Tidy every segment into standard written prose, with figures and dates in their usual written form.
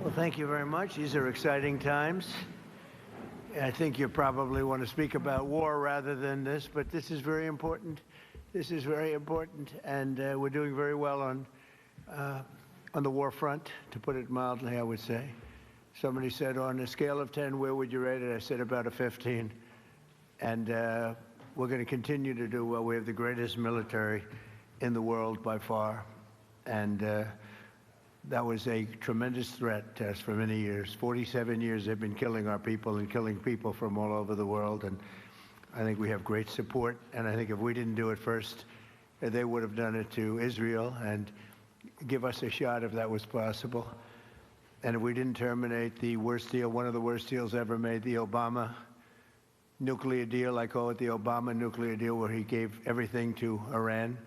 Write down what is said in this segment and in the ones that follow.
Well, thank you very much. These are exciting times. I think you probably want to speak about war rather than this, but this is very important. This is very important, and we're doing very well on the war front, to put it mildly, I would say. Somebody said, on a scale of 10, where would you rate it? I said about a 15. And we're going to continue to do well. We have the greatest military in the world by far. And that was a tremendous threat to us for many years. 47 years they've been killing our people and killing people from all over the world. And I think we have great support. And I think if we didn't do it first, they would have done it to Israel and give us a shot if that was possible. And if we didn't terminate the worst deal, one of the worst deals ever made, the Obama nuclear deal, I call it the Obama nuclear deal, where he gave everything to Iran,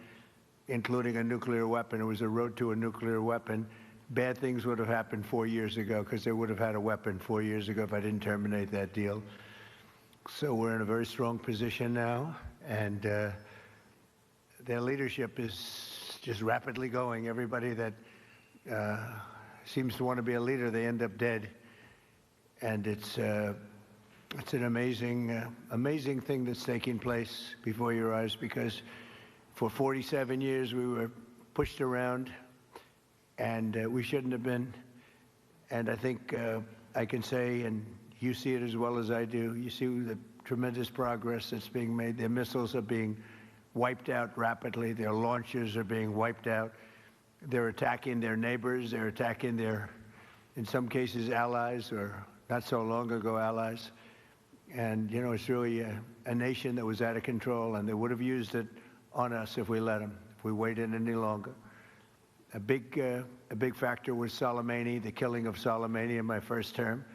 including a nuclear weapon. It was a road to a nuclear weapon. Bad things would have happened 4 years ago, because they would have had a weapon 4 years ago if I didn't terminate that deal. So we're in a very strong position now, and their leadership is just rapidly going. Everybody that seems to want to be a leader, they end up dead. And it's an amazing thing that's taking place before your eyes, because for 47 years we were pushed around, and we shouldn't have been. And I think I can say, and you see it as well as I do, you see the tremendous progress that's being made. Their missiles are being wiped out rapidly. Their launchers are being wiped out. They're attacking their neighbors. They're attacking their, in some cases, allies, or not so long ago allies. And, you know, it's really a nation that was out of control, and they would have used it on us if we let them, if we waited any longer. A big factor was Soleimani, the killing of Soleimani in my first term.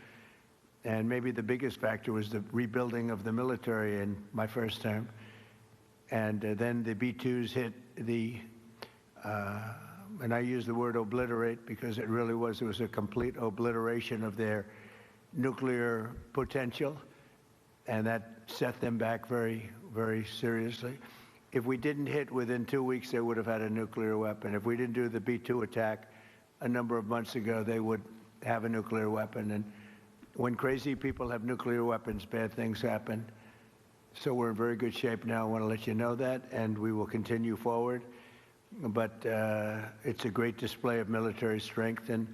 And maybe the biggest factor was the rebuilding of the military in my first term. And then the B-2s hit the, and I use the word obliterate because it really was, it was a complete obliteration of their nuclear potential. And that set them back very, very seriously. If we didn't hit within 2 weeks, they would have had a nuclear weapon. If we didn't do the B-2 attack a number of months ago, they would have a nuclear weapon. And when crazy people have nuclear weapons, bad things happen. So we're in very good shape now. I want to let you know that, and we will continue forward. But it's a great display of military strength, and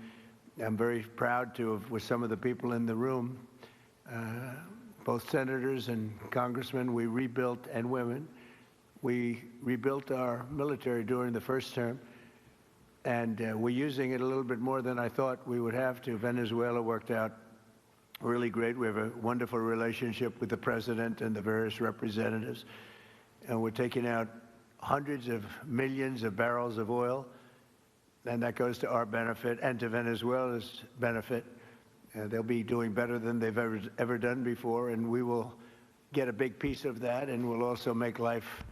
I'm very proud to have, with some of the people in the room, both senators and congressmen, we rebuilt, and women, we rebuilt our military during the first term, and we're using it a little bit more than I thought we would have to. Venezuela worked out really great. We have a wonderful relationship with the president and the various representatives, and we're taking out hundreds of millions of barrels of oil, and that goes to our benefit and to Venezuela's benefit. They'll be doing better than they've ever done before, and we will get a big piece of that, and we'll also make life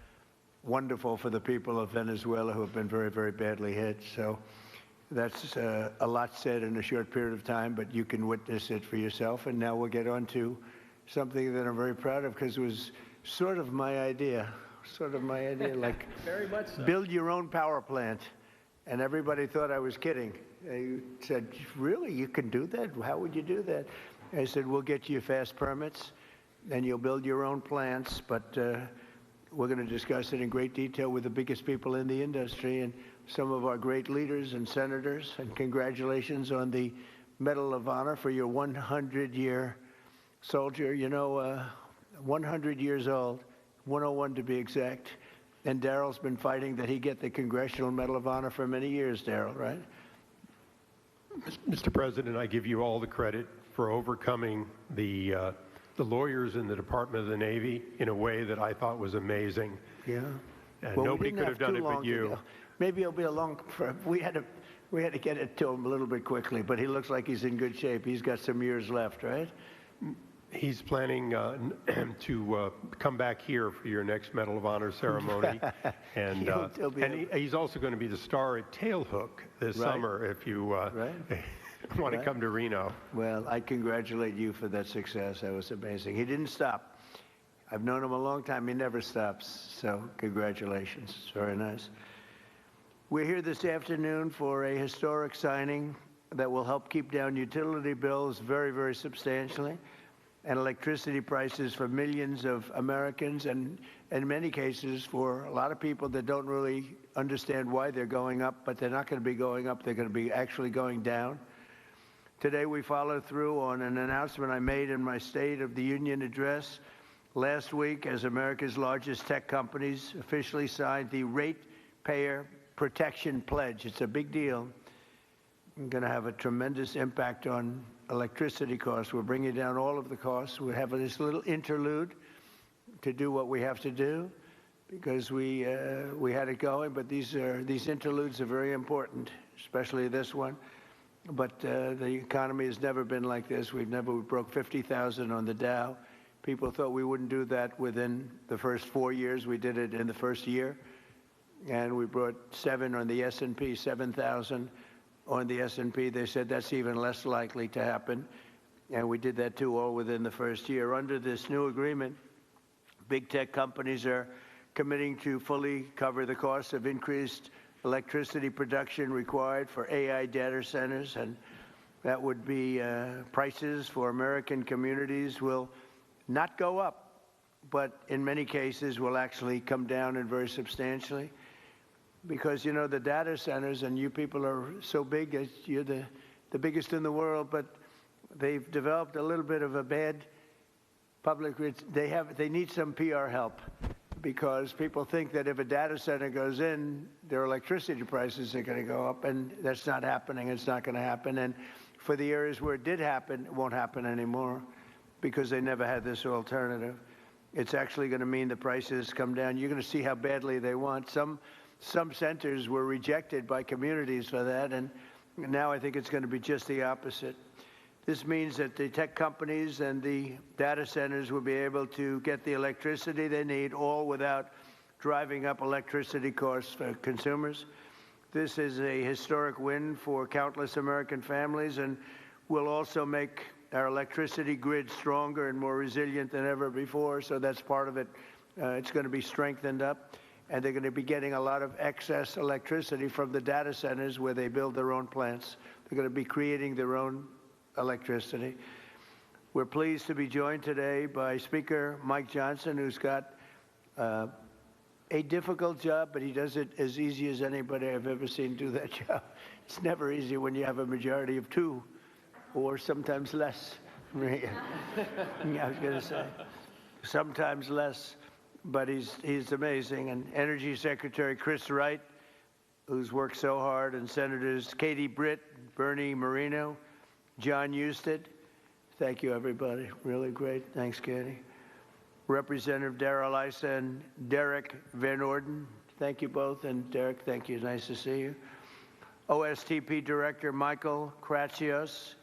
wonderful for the people of Venezuela who have been very, very badly hit. So that's a lot said in a short period of time, but you can witness it for yourself. And now we'll get on to something that I'm very proud of, because it was sort of my idea, like very much so. Build your own power plant. And everybody thought I was kidding. They said, really, you can do that? How would you do that? I said, we'll get you fast permits, and you'll build your own plants, but we're going to discuss it in great detail with the biggest people in the industry and some of our great leaders and senators. And congratulations on the Medal of Honor for your 100-year soldier. You know, 100 years old, 101 to be exact. And Daryl's been fighting that he get the Congressional Medal of Honor for many years, Daryl, right? Mr. President, I give you all the credit for overcoming the lawyers in the Department of the Navy in a way that I thought was amazing. Yeah. And well, nobody could have done it but you. Maybe it'll be a long, we had to get it to him a little bit quickly, but he looks like he's in good shape. He's got some years left, right? He's planning to come back here for your next Medal of Honor ceremony. And, he's also going to be the star at Tailhook this summer if you want to come to Reno. Well, I congratulate you for that success. That was amazing. He didn't stop. I've known him a long time. He never stops. So congratulations. It's very nice. We're here this afternoon for a historic signing that will help keep down utility bills very, very substantially, and electricity prices for millions of Americans, and in many cases for a lot of people that don't really understand why they're going up, but they're not going to be going up, they're going to be actually going down. Today we follow through on an announcement I made in my State of the Union address last week as America's largest tech companies officially signed the Ratepayer Protection Pledge. It's a big deal. It's going to have a tremendous impact on electricity costs. We're bringing down all of the costs. We have this little interlude to do what we have to do because we had it going, but these interludes are very important, especially this one. But the economy has never been like this. We broke 50,000 on the Dow. People thought we wouldn't do that within the first 4 years. We did it in the first year. And we brought 7 on the S&P, 7,000 on the S&P. They said that's even less likely to happen. And we did that too, all within the first year. Under this new agreement, big tech companies are committing to fully cover the cost of increased electricity production required for AI data centers. And that would be prices for American communities will not go up, but in many cases will actually come down and very substantially. Because, you know, the data centers, and you people are so big, you're the biggest in the world, but they've developed a little bit of a bad public, they need some PR help, because people think that if a data center goes in, their electricity prices are going to go up, and that's not happening. It's not going to happen. And for the areas where it did happen, it won't happen anymore because they never had this alternative. It's actually going to mean the prices come down. You're going to see how badly they want. Some centers were rejected by communities for that, and now I think it's going to be just the opposite. This means that the tech companies and the data centers will be able to get the electricity they need, all without driving up electricity costs for consumers. This is a historic win for countless American families, and will also make our electricity grid stronger and more resilient than ever before. So that's part of it. It's going to be strengthened up, and they're going to be getting a lot of excess electricity from the data centers where they build their own plants. They're going to be creating their own electricity. We're pleased to be joined today by Speaker Mike Johnson, who's got a difficult job, but he does it as easy as anybody I've ever seen do that job. It's never easy when you have a majority of 2, or sometimes less. I was going to say, sometimes less, but he's amazing. And Energy Secretary Chris Wright, who's worked so hard, and Senators Katie Britt, Bernie Moreno, John Husted. Thank you, everybody. Really great. Thanks, Katie. Representative Darrell Issa and Derek Van Orden. Thank you both. And Derek, thank you. Nice to see you. OSTP Director Michael Kratsios,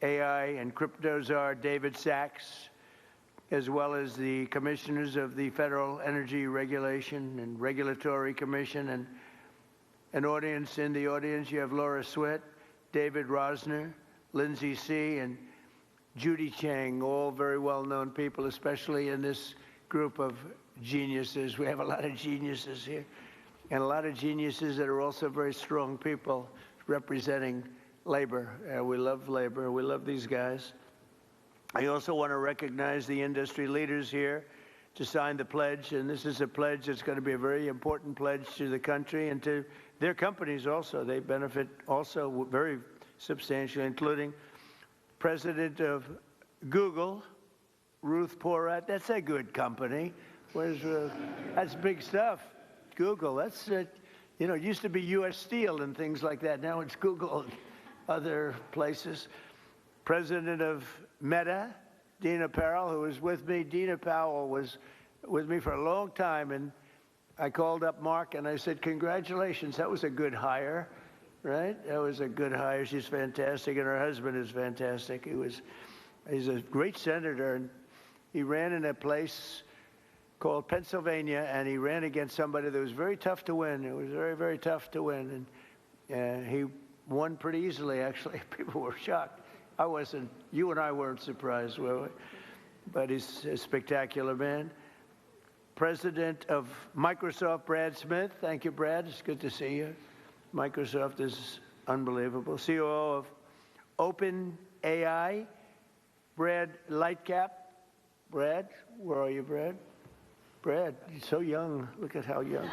AI and crypto czar David Sachs, as well as the commissioners of the Federal Energy Regulation and Regulatory Commission, and an audience. In the audience, you have Laura Swett, David Rosner, Lindsay C., and Judy Chang, all very well-known people, especially in this group of geniuses. We have a lot of geniuses here, and a lot of geniuses that are also very strong people representing labor. We love labor. We love these guys. I also want to recognize the industry leaders here to sign the pledge, and this is a pledge that's going to be a very important pledge to the country and to their companies also. They benefit also very substantially, including President of Google, Ruth Porat. That's a good company. That's big stuff. Google, that's, you know, it used to be U.S. Steel and things like that. Now it's Google and other places. President of Meta, Dina Powell, who was with me. Dina Powell was with me for a long time, and I called up Mark and I said, congratulations, that was a good hire, right? That was a good hire. She's fantastic, and her husband is fantastic. He's a great senator, and he ran in a place called Pennsylvania, and he ran against somebody that was very tough to win. It was very, very tough to win, and he won pretty easily, actually. People were shocked. I wasn't, you and I weren't surprised, were we? But he's a spectacular man. President of Microsoft, Brad Smith. Thank you, Brad. It's good to see you. Microsoft is unbelievable. COO of Open AI, Brad Lightcap. Brad, where are you, Brad? Brad, you're so young. Look at how young.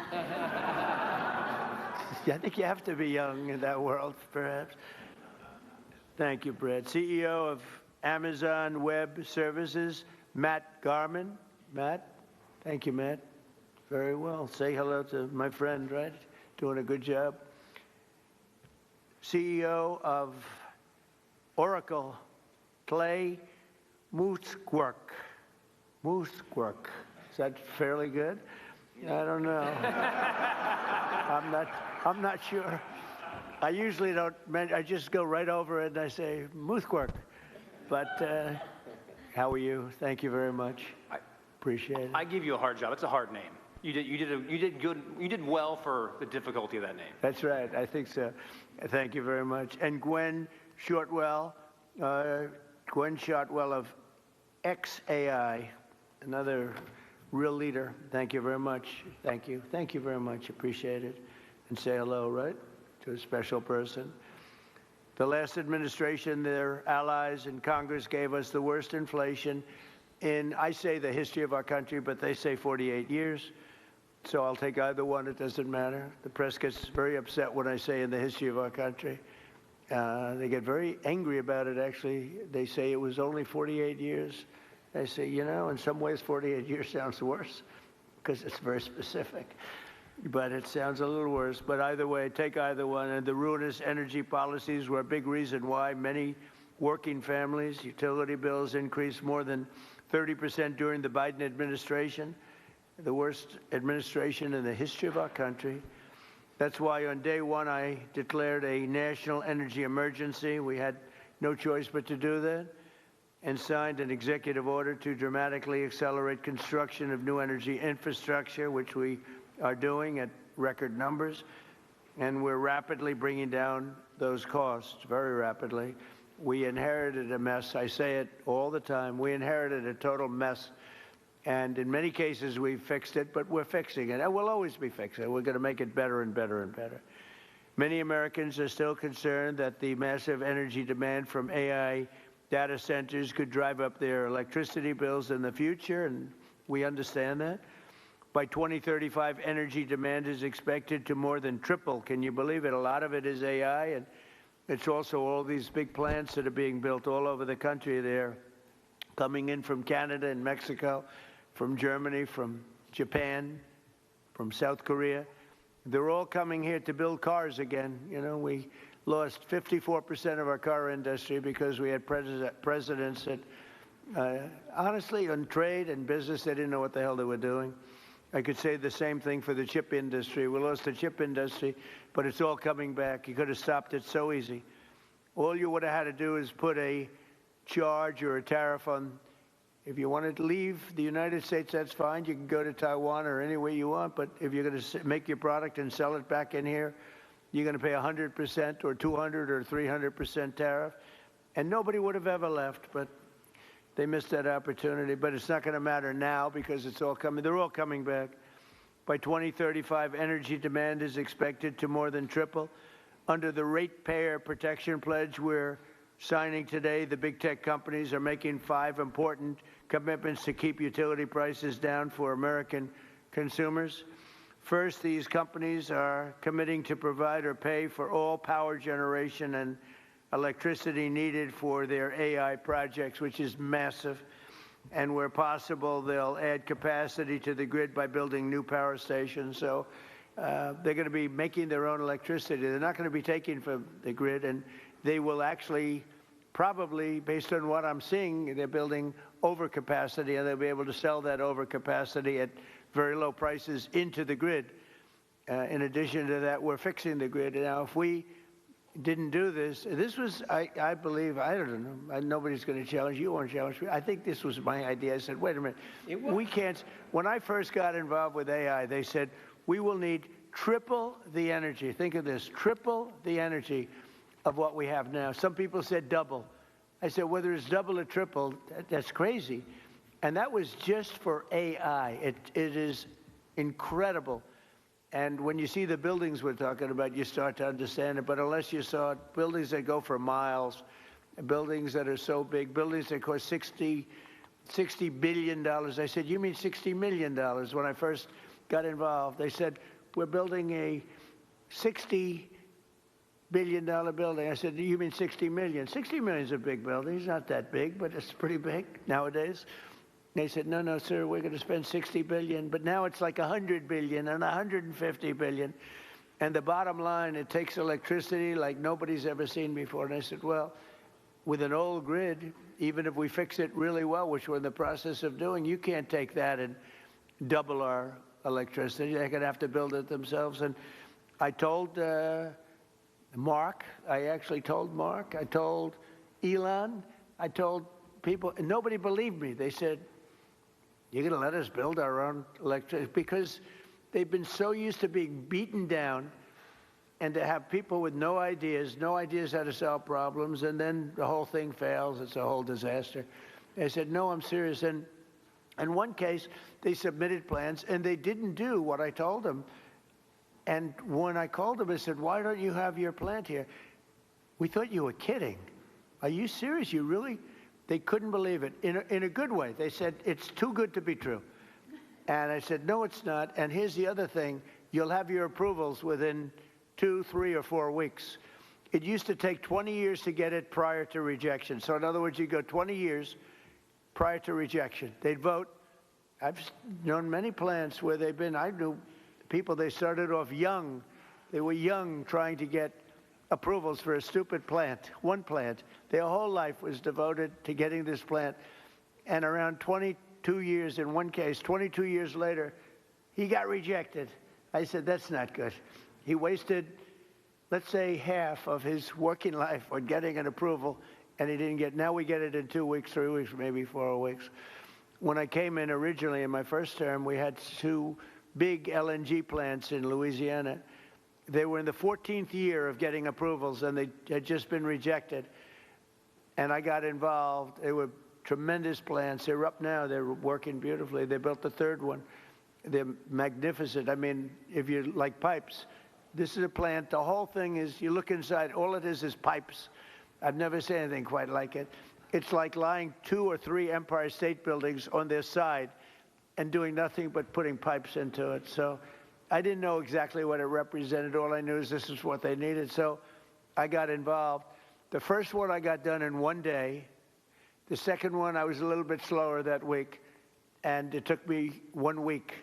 I think you have to be young in that world, perhaps. Thank you, Brad. CEO of Amazon Web Services, Matt Garman. Matt, thank you, Matt. Very well. Say hello to my friend, right? Doing a good job. CEO of Oracle, Clay Mooskwerk. Mooskwerk. Is that fairly good? I don't know. I'm not sure. I usually don't, I just go right over it and I say, Mooskwerk. But how are you? Thank you very much. Appreciate it. I give you a hard job. It's a hard name. You did good. You did well for the difficulty of that name. That's right. I think so. Thank you very much. And Gwen Shortwell, of XAI, another real leader. Thank you very much. Thank you. Thank you very much. Appreciate it. And say hello, right, to a special person. The last administration, their allies in Congress gave us the worst inflation in, I say, the history of our country, but they say 48 years. So I'll take either one. It doesn't matter. The press gets very upset when I say in the history of our country. They get very angry about it, actually. They say it was only 48 years. I say, you know, in some ways 48 years sounds worse because it's very specific. But it sounds a little worse. But either way, take either one. And the ruinous energy policies were a big reason why many working families' utility bills increased more than 30% during the Biden administration, the worst administration in the history of our country. That's why on day one I declared a national energy emergency. We had no choice but to do that, and signed an executive order to dramatically accelerate construction of new energy infrastructure, which we are doing at record numbers. And we're rapidly bringing down those costs, very rapidly. We inherited a mess. I say it all the time. We inherited a total mess. And in many cases, we've fixed it, but we're fixing it. And we'll always be fixing it. We're going to make it better and better and better. Many Americans are still concerned that the massive energy demand from AI data centers could drive up their electricity bills in the future, and we understand that. By 2035, energy demand is expected to more than triple. Can you believe it? A lot of it is AI, and it's also all these big plants that are being built all over the country. They're coming in from Canada and Mexico, from Germany, from Japan, from South Korea. They're all coming here to build cars again. You know, we lost 54% of our car industry because we had presidents that, honestly, on trade and business, they didn't know what the hell they were doing. I could say the same thing for the chip industry. We lost the chip industry, but it's all coming back. You could have stopped it so easy. All you would have had to do is put a charge or a tariff on. If you wanted to leave the United States, that's fine. You can go to Taiwan or anywhere you want. But if you're going to make your product and sell it back in here, you're going to pay 100% or 200 or 300% tariff. And nobody would have ever left. But they missed that opportunity. But it's not going to matter now because it's all coming. They're all coming back. By 2035, energy demand is expected to more than triple. Under the Ratepayer Protection Pledge, we're signing today, the big tech companies are making 5 important commitments to keep utility prices down for American consumers. First, these companies are committing to provide or pay for all power generation and electricity needed for their AI projects, which is massive. And where possible, they'll add capacity to the grid by building new power stations. So they're going to be making their own electricity. They're not going to be taking from the grid, and they will actually probably, based on what I'm seeing, they're building overcapacity, and they'll be able to sell that overcapacity at very low prices into the grid. In addition to that, we're fixing the grid. Now, if we didn't do this, this was, I believe, I don't know, nobody's going to challenge you, won't challenge me. I think this was my idea. I said, wait a minute, we can't, when I first got involved with AI, they said, we will need triple the energy. Think of this, triple the energy of what we have now. Some people said double. I said, whether it's double or triple, that's crazy. And that was just for AI. It is incredible. And when you see the buildings we're talking about, you start to understand it. But unless you saw it, buildings that go for miles, buildings that are so big, buildings that cost $60 billion. I said, you mean $60 million? When I first got involved, they said, we're building a $60 billion building. I said, you mean 60 million? 60 million is a big building. It's not that big, but it's pretty big nowadays. They said, no, no, sir, we're going to spend 60 billion. But now it's like 100 billion and 150 billion. And the bottom line, it takes electricity like nobody's ever seen before. And I said, well, with an old grid, even if we fix it really well, which we're in the process of doing, you can't take that and double our electricity. They're going to have to build it themselves. And I told Mark, I actually told Mark, I told Elon, I told people, and nobody believed me. They said, you're going to let us build our own electricity? Because they've been so used to being beaten down and to have people with no ideas how to solve problems, and then the whole thing fails. It's a whole disaster. They said, no, I'm serious. And in one case, they submitted plans, and they didn't do what I told them. And when I called them, I said, why don't you have your plant here? We thought you were kidding. Are you serious? You really? They couldn't believe it, in a good way. They said, it's too good to be true. And I said, no, it's not. And here's the other thing. You'll have your approvals within 2, 3, or 4 weeks. It used to take 20 years to get it prior to rejection. So in other words, you go 20 years prior to rejection. They'd vote. I've known many plants where they've been, I knew people, they started off young. They were young trying to get approvals for a stupid plant, one plant. Their whole life was devoted to getting this plant. And around 22 years, in one case, 22 years later, he got rejected. I said, that's not good. He wasted, let's say, half of his working life on getting an approval, and he didn't get, now we get it in 2 weeks, 3 weeks, maybe 4 weeks. When I came in originally in my first term, we had 2 big LNG plants in Louisiana. They were in the 14th year of getting approvals, and they had just been rejected. And I got involved. They were tremendous plants. They're up now. They're working beautifully. They built the 3rd one. They're magnificent. I mean, if you like pipes, this is a plant. The whole thing is, you look inside, all it is pipes. I've never seen anything quite like it. It's like lying 2 or 3 Empire State Buildings on their side and doing nothing but putting pipes into it. So I didn't know exactly what it represented. All I knew is this is what they needed. So I got involved. The first one I got done in 1 day. The second one, I was a little bit slower that week, and it took me 1 week.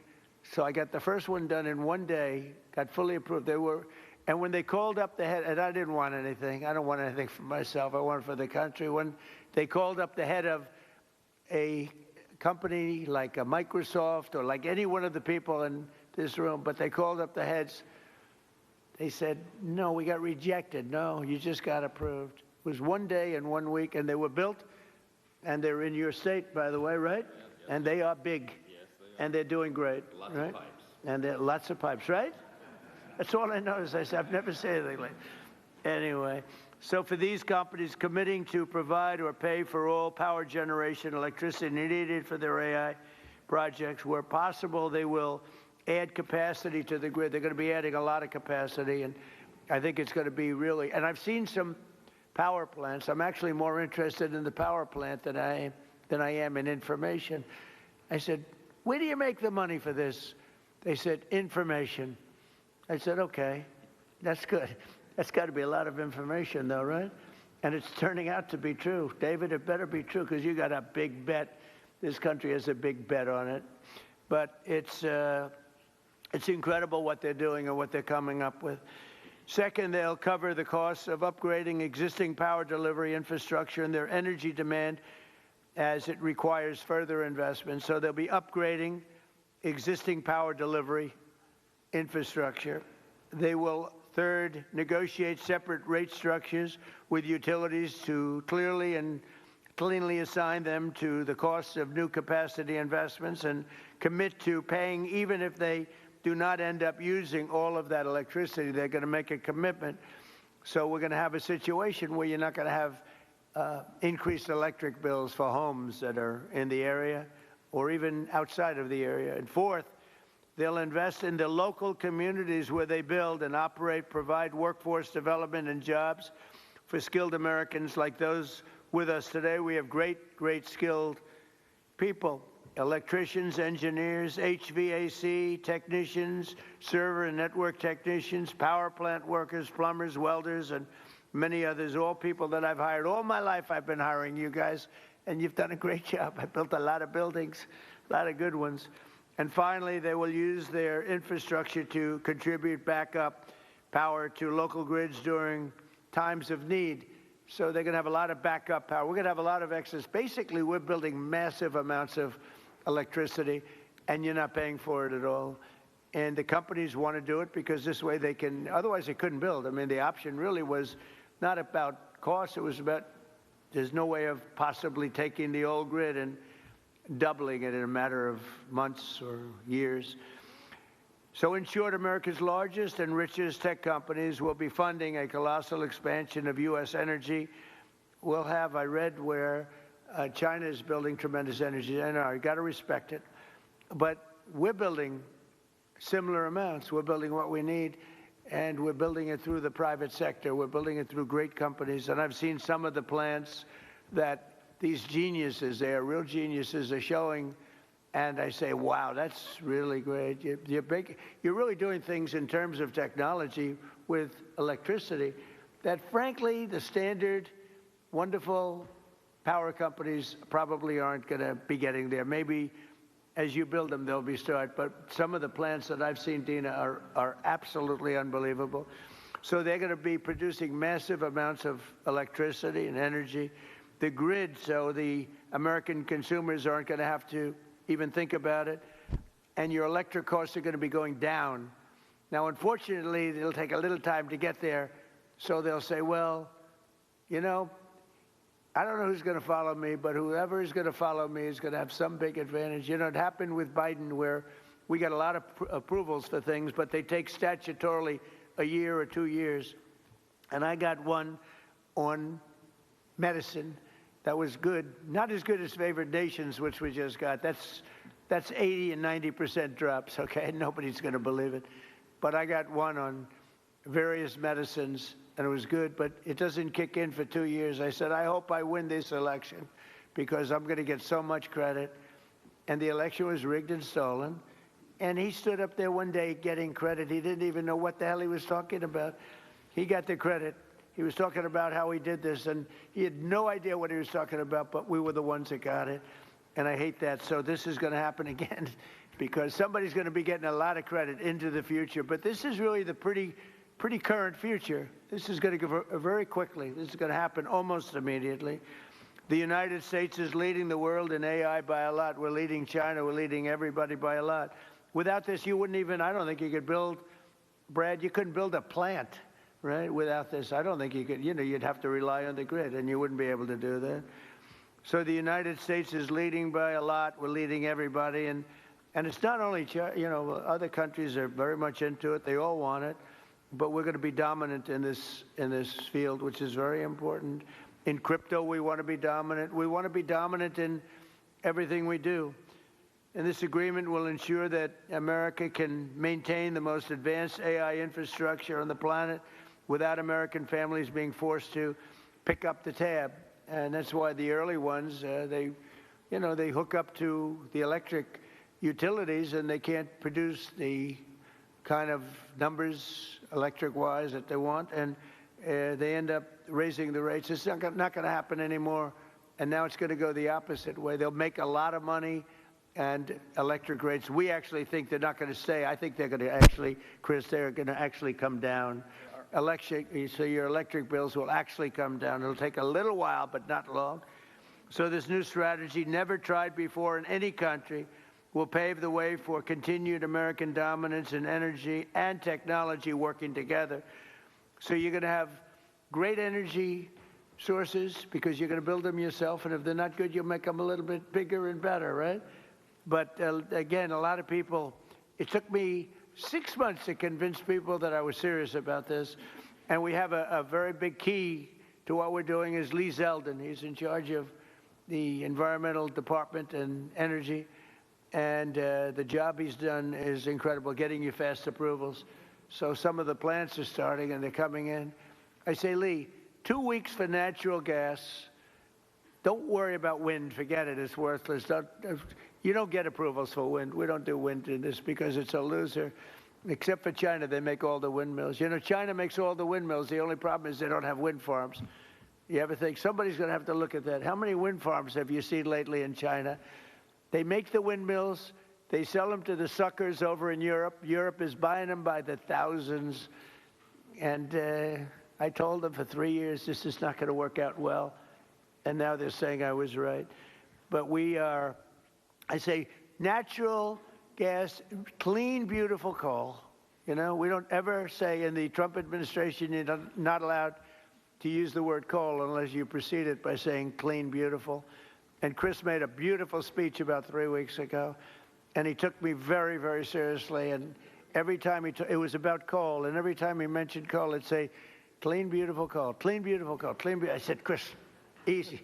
So I got the first one done in 1 day, got fully approved. And when they called up the head, and I didn't want anything. I don't want anything for myself. I want it for the country. When they called up the head of a company like a Microsoft or like any one of the people in this room, but they called up the heads, they said, no, we got rejected. No, you just got approved. It was 1 day and 1 week, and they were built, and they're in your state, by the way, right? Yes, yes. And they are big. Yes, they are. And they're doing great. Lots of pipes. And there are lots of pipes, right? That's all I noticed. I said, I've never seen anything like that. Anyway, so for these companies committing to provide or pay for all power generation electricity needed for their AI projects, where possible, they will add capacity to the grid. They're going to be adding a lot of capacity, and I think it's going to be really, and I've seen some power plants. I'm actually more interested in the power plant than I am in information. I said, where do you make the money for this? They said, information. I said, okay, that's good. That's got to be a lot of information, though, right? And it's turning out to be true. David, it better be true, because you got a big bet. This country has a big bet on it. But it's incredible what they're doing and what they're coming up with. Second, they'll cover the costs of upgrading existing power delivery infrastructure and their energy demand as it requires further investment. So they'll be upgrading existing power delivery infrastructure. They will, third, negotiate separate rate structures with utilities to clearly and cleanly assign them to the costs of new capacity investments and commit to paying even if they do not end up using all of that electricity. They're going to make a commitment. So we're going to have a situation where you're not going to have increased electric bills for homes that are in the area or even outside of the area. And fourth, They'll invest in the local communities where they build and operate, provide workforce development and jobs for skilled Americans like those with us today. We have great skilled people, electricians, engineers, HVAC technicians, server and network technicians, power plant workers, plumbers, welders, and many others, all people that I've hired. All my life I've been hiring you guys, and you've done a great job. I built a lot of buildings, a lot of good ones. And finally, they will use their infrastructure to contribute backup power to local grids during times of need. So they're going to have a lot of backup power. We're going to have a lot of excess. Basically, we're building massive amounts of electricity, and you're not paying for it at all. And the companies want to do it because this way they can, otherwise they couldn't build. I mean, the option really was not about cost. It was about there's no way of possibly taking the old grid and doubling it in a matter of months or years. So in short, America's largest and richest tech companies will be funding a colossal expansion of U.S. energy. We'll have, I read where China is building tremendous energy. I know, you got to respect it. But we're building similar amounts. We're building what we need, and we're building it through the private sector. We're building it through great companies. And I've seen some of the plants that these geniuses, they are real geniuses, are showing. And I say, wow, that's really great. You're really doing things in terms of technology with electricity that, frankly, the standard, wonderful power companies probably aren't going to be getting there. Maybe as you build them, they'll be start. But some of the plants that I've seen, Dina, are absolutely unbelievable. So they're going to be producing massive amounts of electricity and energy. The grid, so the American consumers aren't going to have to even think about it, and your electric costs are going to be going down. Now, unfortunately, it'll take a little time to get there, so they'll say, well, you know, I don't know who's going to follow me, but whoever is going to follow me is going to have some big advantage. You know, it happened with Biden where we got a lot of approvals for things, but they take statutorily a year or 2 years. And I got one on medicine that was good, not as good as favored nations, which we just got. That's 80 and 90% drops, okay? Nobody's going to believe it. But I got one on various medicines, and it was good, but it doesn't kick in for 2 years. I said, I hope I win this election because I'm going to get so much credit. And the election was rigged and stolen. And he stood up there one day getting credit. He didn't even know what the hell he was talking about. He got the credit. He was talking about how he did this, and he had no idea what he was talking about, but we were the ones that got it. And I hate that. So this is going to happen again because somebody's going to be getting a lot of credit into the future. But this is really the pretty current future. This is going to go very quickly. This is going to happen almost immediately. The United States is leading the world in AI by a lot. We're leading China. We're leading everybody by a lot. Without this, you wouldn't even, I don't think you could build, Brad, you couldn't build a plant. Right? Without this, I don't think you could, you know, you'd have to rely on the grid, and you wouldn't be able to do that. So the United States is leading by a lot. We're leading everybody. And it's not only, you know, other countries are very much into it. They all want it. But we're going to be dominant in this field, which is very important. In crypto, we want to be dominant. We want to be dominant in everything we do. And this agreement will ensure that America can maintain the most advanced AI infrastructure on the planet without American families being forced to pick up the tab. And that's why the early ones, they hook up to the electric utilities and they can't produce the kind of numbers electric-wise that they want, and they end up raising the rates. It's not going to happen anymore, and now it's going to go the opposite way. They'll make a lot of money, and electric rates, we actually think they're not going to stay. I think they're going to actually, Chris, they're going to actually come down. So your electric bills will actually come down. It'll take a little while, but not long. So this new strategy, never tried before in any country, will pave the way for continued American dominance in energy and technology working together. So you're going to have great energy sources because you're going to build them yourself, and if they're not good, you'll make them a little bit bigger and better, right? But again, a lot of people, it took me 6 months to convince people that I was serious about this. And we have a very big key to what we're doing is Lee Zeldin. He's in charge of the Environmental Department and Energy. and the job he's done is incredible, getting you fast approvals. So some of the plants are starting, and they're coming in. I say, Lee, 2 weeks for natural gas. Don't worry about wind. Forget it. It's worthless. You don't get approvals for wind. We don't do wind in this because it's a loser. Except for China, they make all the windmills. You know, China makes all the windmills. The only problem is they don't have wind farms. You ever think somebody's going to have to look at that? How many wind farms have you seen lately in China? They make the windmills. They sell them to the suckers over in Europe. Europe is buying them by the thousands. And I told them for 3 years, this is not going to work out well. And now they're saying I was right. But we are, I say, natural gas, clean, beautiful coal. You know, we don't ever say in the Trump administration you're not allowed to use the word coal unless you precede it by saying clean, beautiful. And Chris made a beautiful speech about 3 weeks ago, and he took me very, very seriously. And every time it was about coal, and every time he mentioned coal, it'd say, clean, beautiful coal, clean, beautiful coal, clean, beautiful. I said, Chris, easy.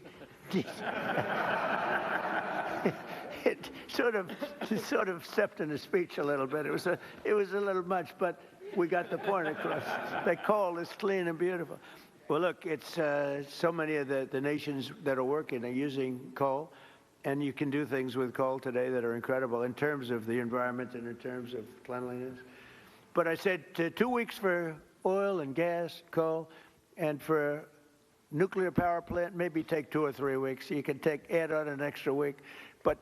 It sort of stepped in the speech a little bit. It was a little much, but we got the point across. That coal is clean and beautiful. Well, look, it's so many of the nations that are working are using coal, and you can do things with coal today that are incredible in terms of the environment and in terms of cleanliness. But I said 2 weeks for oil and gas, coal, and for nuclear power plant, maybe take 2 or 3 weeks. You can add on an extra week. But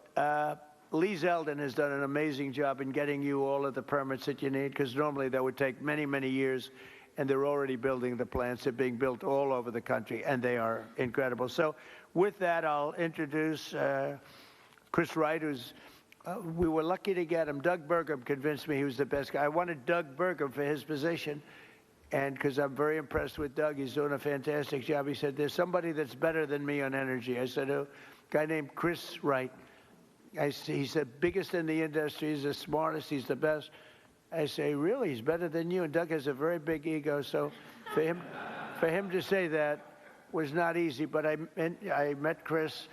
Lee Zeldin has done an amazing job in getting you all of the permits that you need, because normally that would take many, many years, and they're already building the plants. They're being built all over the country, and they are incredible. So with that, I'll introduce Chris Wright, who's we were lucky to get him. Doug Burgum convinced me he was the best guy. I wanted Doug Burgum for his position, and because I'm very impressed with Doug. He's doing a fantastic job. He said, there's somebody that's better than me on energy. I said, who? A guy named Chris Wright. He's the biggest in the industry. He's the smartest. He's the best. I say, really? He's better than you? And Doug has a very big ego. So for him to say that was not easy. But I met Chris,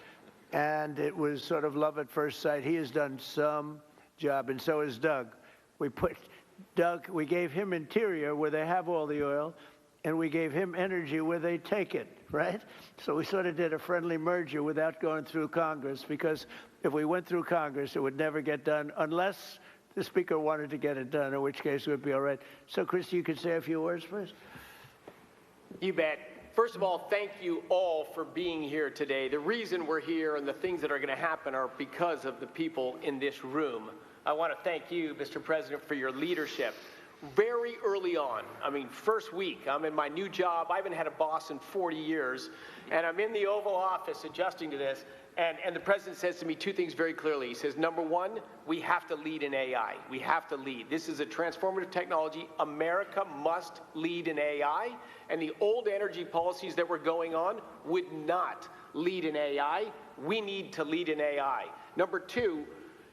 and it was sort of love at first sight. He has done some job, and so has Doug. We gave him interior where they have all the oil, and we gave him energy where they take it, right? So we sort of did a friendly merger without going through Congress, because if we went through Congress, it would never get done unless the Speaker wanted to get it done, in which case it would be all right. So, Chris, you could say a few words first. You bet. First of all, thank you all for being here today. The reason we're here and the things that are going to happen are because of the people in this room. I want to thank you, Mr. President, for your leadership. Very early on, I mean, first week, I'm in my new job. I haven't had a boss in 40 years, and I'm in the Oval Office adjusting to this, and the President says to me 2 things very clearly. He says, number one, we have to lead in AI. We have to lead. This is a transformative technology. America must lead in AI, and the old energy policies that were going on would not lead in AI. We need to lead in AI. Number two,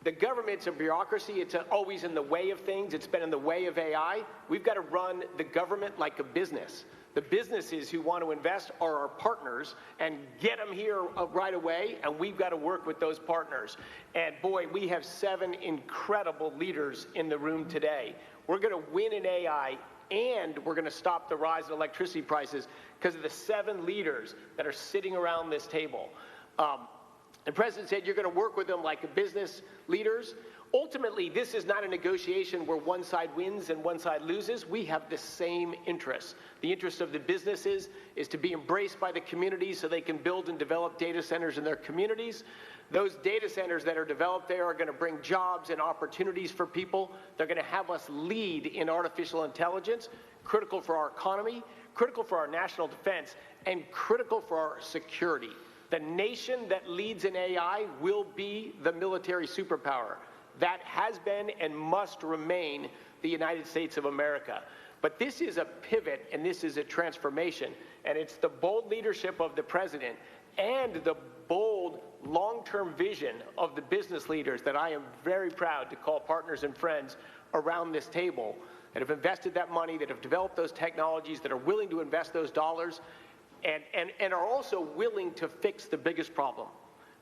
the government's a bureaucracy. It's always in the way of things. It's been in the way of AI. We've got to run the government like a business. The businesses who want to invest are our partners, and get them here right away, and we've got to work with those partners. And boy, we have 7 incredible leaders in the room today. We're going to win in AI, and we're going to stop the rise in electricity prices because of the 7 leaders that are sitting around this table. The President said you're going to work with them like business leaders. Ultimately, this is not a negotiation where one side wins and one side loses. We have the same interests. The interest of the businesses is to be embraced by the communities so they can build and develop data centers in their communities. Those data centers that are developed there are going to bring jobs and opportunities for people. They're going to have us lead in artificial intelligence, critical for our economy, critical for our national defense, and critical for our security. The nation that leads in AI will be the military superpower. That has been and must remain the United States of America. But this is a pivot, and this is a transformation, and it's the bold leadership of the President and the bold long-term vision of the business leaders that I am very proud to call partners and friends around this table, that have invested that money, that have developed those technologies, that are willing to invest those dollars, and are also willing to fix the biggest problem,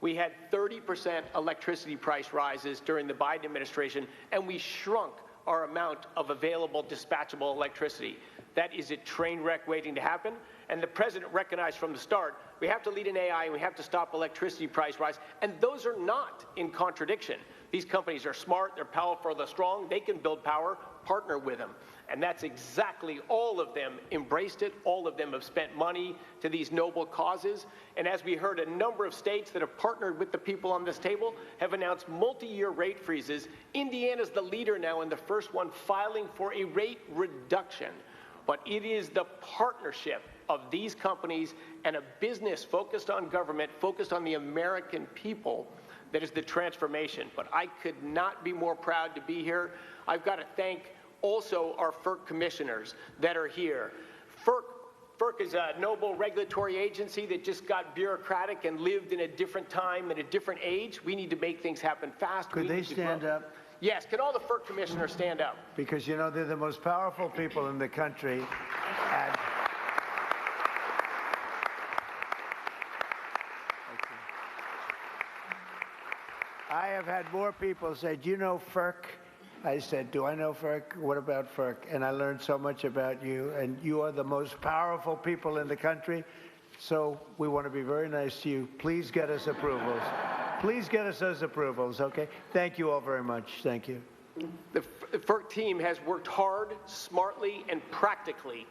We had 30% electricity price rises during the Biden administration, and we shrunk our amount of available dispatchable electricity. That is a train wreck waiting to happen, and the president recognized from the start we have to lead in AI and we have to stop electricity price rise, and those are not in contradiction. These companies are smart, they're powerful, they're strong, they can build power, partner with them. And that's exactly, all of them embraced it, all of them have spent money to these noble causes, and as we heard, a number of states that have partnered with the people on this table have announced multi-year rate freezes. Indiana's the leader now and the first one filing for a rate reduction. But it is the partnership of these companies and a business focused on government, focused on the American people, that is the transformation. But I could not be more proud to be here. I've got to thank also our FERC commissioners that are here. FERC is a noble regulatory agency that just got bureaucratic and lived in a different time and a different age. We need to make things happen fast. Could they stand up? Yes, can all the FERC commissioners stand up? Because, you know, they're the most powerful people in the country. And I have had more people say, do you know FERC? I said, do I know FERC? What about FERC? And I learned so much about you, and you are the most powerful people in the country. So we want to be very nice to you. Please get us approvals. Please get us those approvals, okay? Thank you all very much. Thank you. The FERC team has worked hard, smartly, and practically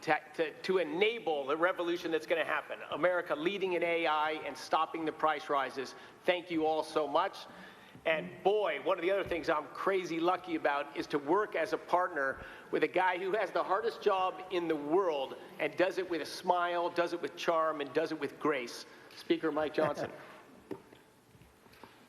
to enable the revolution that's going to happen. America leading in AI and stopping the price rises. Thank you all so much. And boy, one of the other things I'm crazy lucky about is to work as a partner with a guy who has the hardest job in the world and does it with a smile, does it with charm, and does it with grace. Speaker Mike Johnson.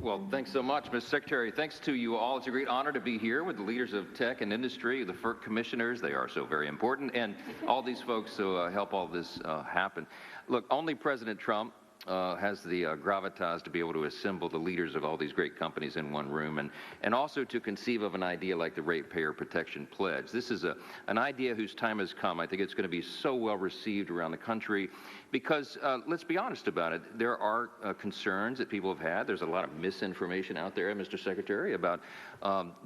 Well, thanks so much, Mr. Secretary. Thanks to you all. It's a great honor to be here with the leaders of tech and industry, the FERC commissioners. They are so very important, and all these folks who help all this happen. Look, only President Trump has the gravitas to be able to assemble the leaders of all these great companies in one room, and also to conceive of an idea like the Ratepayer Protection Pledge. This is an idea whose time has come. I think it's going to be so well received around the country because, let's be honest about it, there are concerns that people have had. There's a lot of misinformation out there, Mr. Secretary, about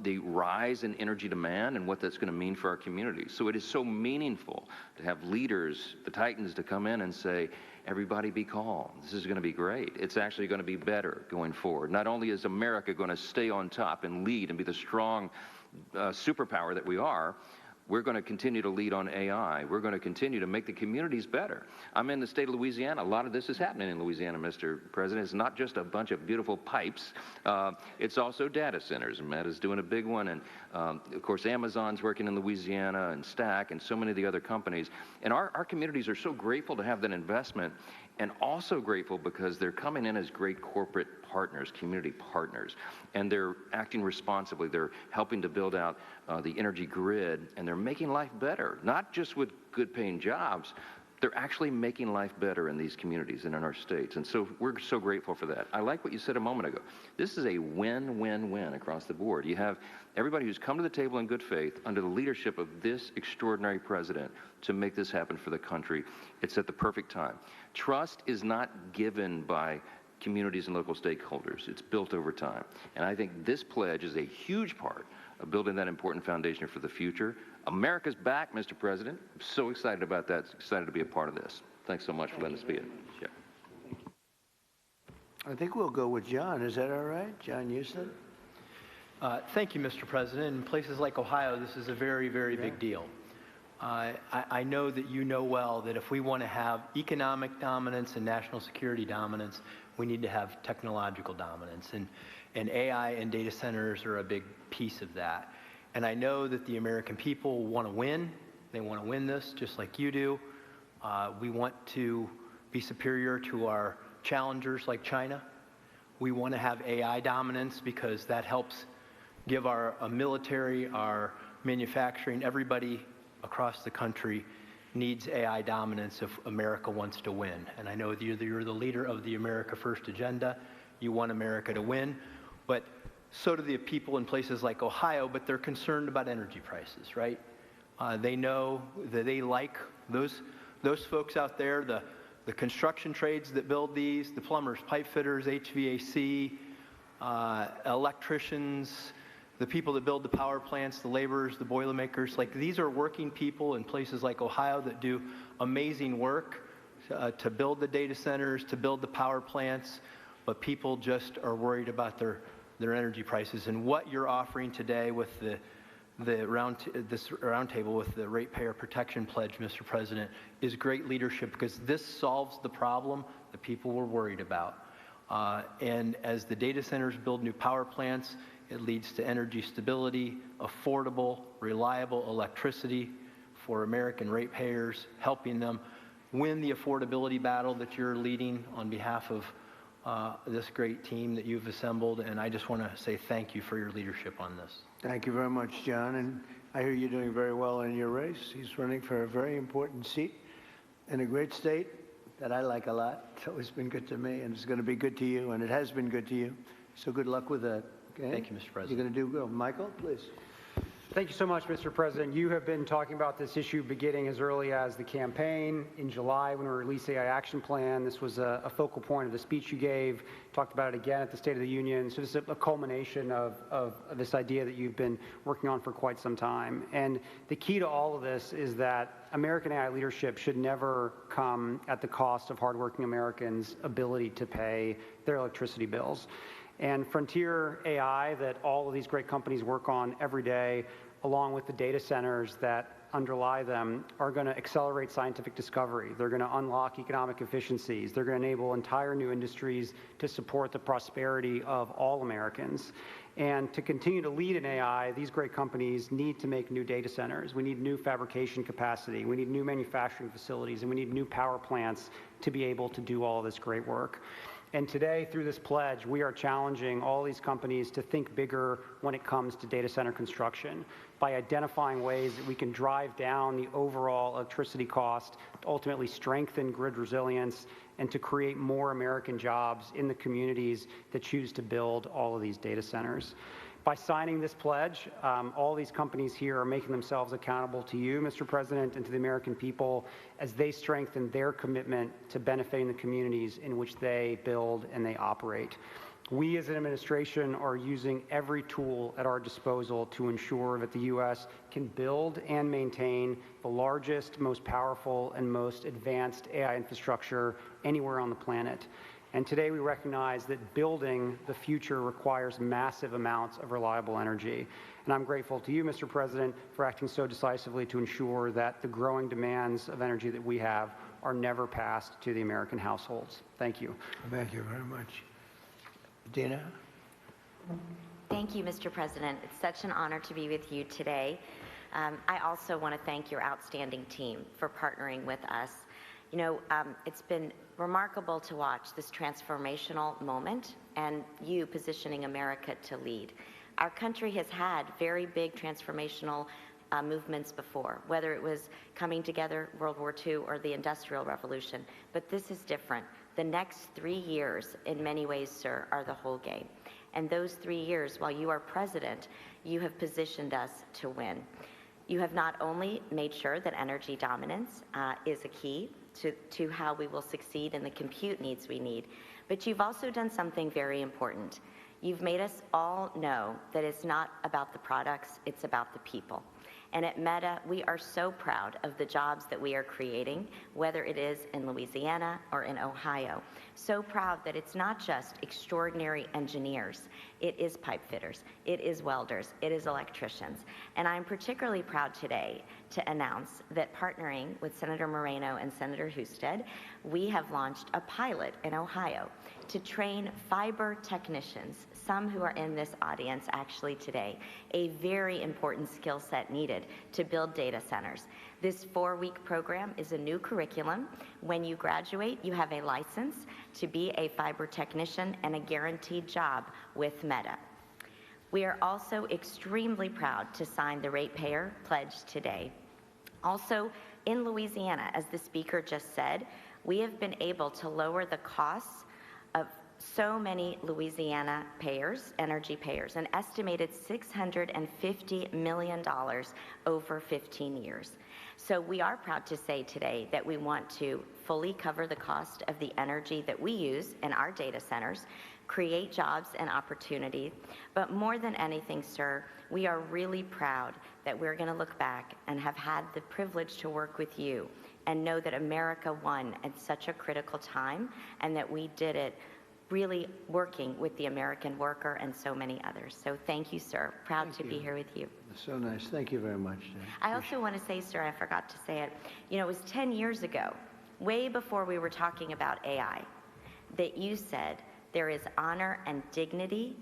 the rise in energy demand and what that's going to mean for our communities. So it is so meaningful to have leaders, the titans, to come in and say, everybody be calm. This is going to be great. It's actually going to be better going forward. Not only is America going to stay on top and lead and be the strong superpower that we are, we're going to continue to lead on AI. We're going to continue to make the communities better. I'm in the state of Louisiana. A lot of this is happening in Louisiana, Mr. President. It's not just a bunch of beautiful pipes. It's also data centers. Meta's doing a big one. And, of course, Amazon's working in Louisiana, and Stack, and so many of the other companies. And our communities are so grateful to have that investment, and also grateful because they're coming in as great corporate partners, community partners, and they're acting responsibly. They're helping to build out the energy grid, and they're making life better, not just with good-paying jobs. They're actually making life better in these communities and in our states, and so we're so grateful for that. I like what you said a moment ago. This is a win-win-win across the board. You have everybody who's come to the table in good faith under the leadership of this extraordinary president to make this happen for the country. It's at the perfect time. Trust is not given by communities and local stakeholders. It's built over time. And I think this pledge is a huge part of building that important foundation for the future. America's back, Mr. President. I'm so excited about that. Excited to be a part of this. Thanks so much for letting us be it. Yeah. I think we'll go with John. Is that all right? John Houston? Thank you, Mr. President. In places like Ohio, this is a very, very big deal. I know that you know well that if we want to have economic dominance and national security dominance, we need to have technological dominance. And AI and data centers are a big piece of that. And I know that the American people want to win. They want to win this just like you do. We want to be superior to our challengers like China. We want to have AI dominance because that helps give our military, our manufacturing, everybody across the country needs AI dominance if America wants to win. And I know that you're the leader of the America First agenda. You want America to win, but so do the people in places like Ohio, but they're concerned about energy prices, right? They know that they like those folks out there, the the construction trades that build these, the plumbers, pipe fitters, HVAC, electricians, the people that build the power plants, the laborers, the boilermakers. Like, these are working people in places like Ohio that do amazing work to build the data centers, to build the power plants, but people just are worried about their energy prices. And what you're offering today with this roundtable with the Ratepayer Protection Pledge, Mr. President, is great leadership, because this solves the problem that people were worried about. And as the data centers build new power plants, it leads to energy stability, affordable, reliable electricity for American ratepayers, helping them win the affordability battle that you're leading on behalf of this great team that you've assembled. And I just want to say thank you for your leadership on this. Thank you very much, John. And I hear you're doing very well in your race. He's running for a very important seat in a great state that I like a lot. It's always been good to me, and it's going to be good to you, and it has been good to you. So good luck with that. Okay? Thank you, Mr. President. You're going to do good. Michael, please. Thank you so much, Mr. President. You have been talking about this issue beginning as early as the campaign. In July, when we released the AI Action Plan, this was a focal point of the speech you gave. Talked about it again at the State of the Union. So this is a culmination of this idea that you've been working on for quite some time. And the key to all of this is that American AI leadership should never come at the cost of hardworking Americans' ability to pay their electricity bills. And frontier AI that all of these great companies work on every day, along with the data centers that underlie them, are going to accelerate scientific discovery. They're going to unlock economic efficiencies. They're going to enable entire new industries to support the prosperity of all Americans. And to continue to lead in AI, these great companies need to make new data centers. We need new fabrication capacity. We need new manufacturing facilities, and we need new power plants to be able to do all of this great work. And today, through this pledge, we are challenging all these companies to think bigger when it comes to data center construction by identifying ways that we can drive down the overall electricity cost, to ultimately strengthen grid resilience, and to create more American jobs in the communities that choose to build all of these data centers. By signing this pledge, all these companies here are making themselves accountable to you, Mr. President, and to the American people as they strengthen their commitment to benefiting the communities in which they build and they operate. We as an administration are using every tool at our disposal to ensure that the U.S. can build and maintain the largest, most powerful, and most advanced AI infrastructure anywhere on the planet. And today we recognize that building the future requires massive amounts of reliable energy. And I'm grateful to you, Mr. President, for acting so decisively to ensure that the growing demands of energy that we have are never passed to the American households. Thank you. Thank you very much. Dina? Thank you, Mr. President. It's such an honor to be with you today. I also want to thank your outstanding team for partnering with us. You know, it's been remarkable to watch this transformational moment and you positioning America to lead. Our country has had very big transformational movements before, whether it was coming together, World War II, or the Industrial Revolution. But this is different. The next 3 years, in many ways, sir, are the whole game. And those 3 years, while you are president, you have positioned us to win. You have not only made sure that energy dominance is a key to how we will succeed in the compute needs we need, but you've also done something very important. You've made us all know that it's not about the products, it's about the people. And at Meta, we are so proud of the jobs that we are creating, whether it is in Louisiana or in Ohio. So proud that it's not just extraordinary engineers, it is pipe fitters, it is welders, it is electricians. And I'm particularly proud today to announce that partnering with Senator Moreno and Senator Husted, we have launched a pilot in Ohio to train fiber technicians, some who are in this audience actually today, a very important skill set needed to build data centers. This 4-week program is a new curriculum. When you graduate, you have a license to be a fiber technician and a guaranteed job with Meta. We are also extremely proud to sign the Ratepayer Pledge today. Also, in Louisiana, as the speaker just said, we have been able to lower the costs of so many Louisiana payers, energy payers, an estimated $650 million over 15 years. So we are proud to say today that we want to fully cover the cost of the energy that we use in our data centers, create jobs and opportunity, but more than anything, sir, we are really proud that we're going to look back and have had the privilege to work with you and know that America won at such a critical time and that we did it really working with the American worker and so many others. So thank you, sir. Proud to be here with you. So nice. Thank you very much, Jen. I also want to say, sir, I forgot to say it, you know, it was 10 years ago, way before we were talking about AI, that you said there is honor and dignity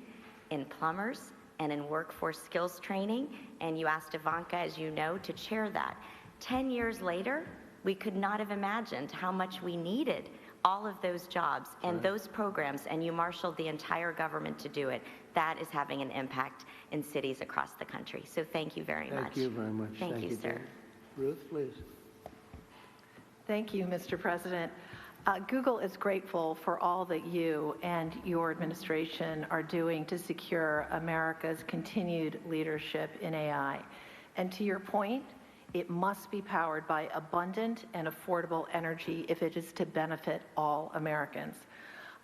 in plumbers and in workforce skills training, and you asked Ivanka, as you know, to chair that. 10 years later, we could not have imagined how much we needed all of those jobs and those programs, and you marshaled the entire government to do it. That is having an impact in cities across the country. So thank you very much. Thank you very much. Thank you, sir. Jen. Ruth, please. Thank you, Mr. President. Google is grateful for all that you and your administration are doing to secure America's continued leadership in AI. And to your point, it must be powered by abundant and affordable energy if it is to benefit all Americans.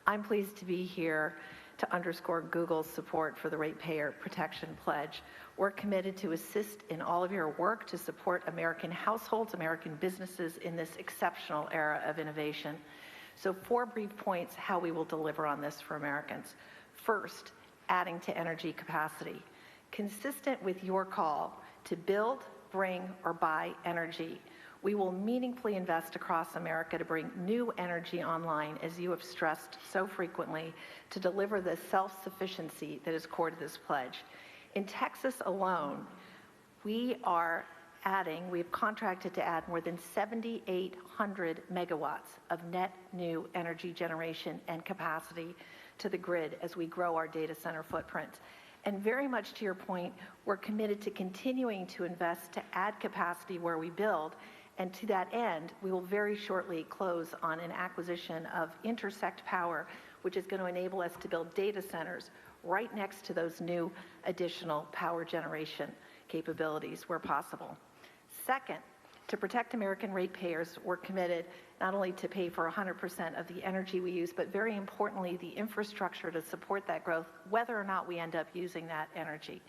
I'm pleased to be here to underscore Google's support for the Ratepayer Protection Pledge. We're committed to assist in all of your work to support American households, American businesses in this exceptional era of innovation. So 4 brief points how we will deliver on this for Americans. First, adding to energy capacity. Consistent with your call to build, bring, or buy energy, we will meaningfully invest across America to bring new energy online, as you have stressed so frequently, to deliver the self-sufficiency that is core to this pledge. In Texas alone, we've contracted to add more than 7,800 megawatts of net new energy generation and capacity to the grid as we grow our data center footprint. And very much to your point, we're committed to continuing to invest to add capacity where we build. And to that end, we will very shortly close on an acquisition of Intersect Power, which is going to enable us to build data centers right next to those new additional power generation capabilities where possible. Second, to protect American ratepayers, we're committed not only to pay for 100% of the energy we use, but very importantly, the infrastructure to support that growth, whether or not we end up using that energy.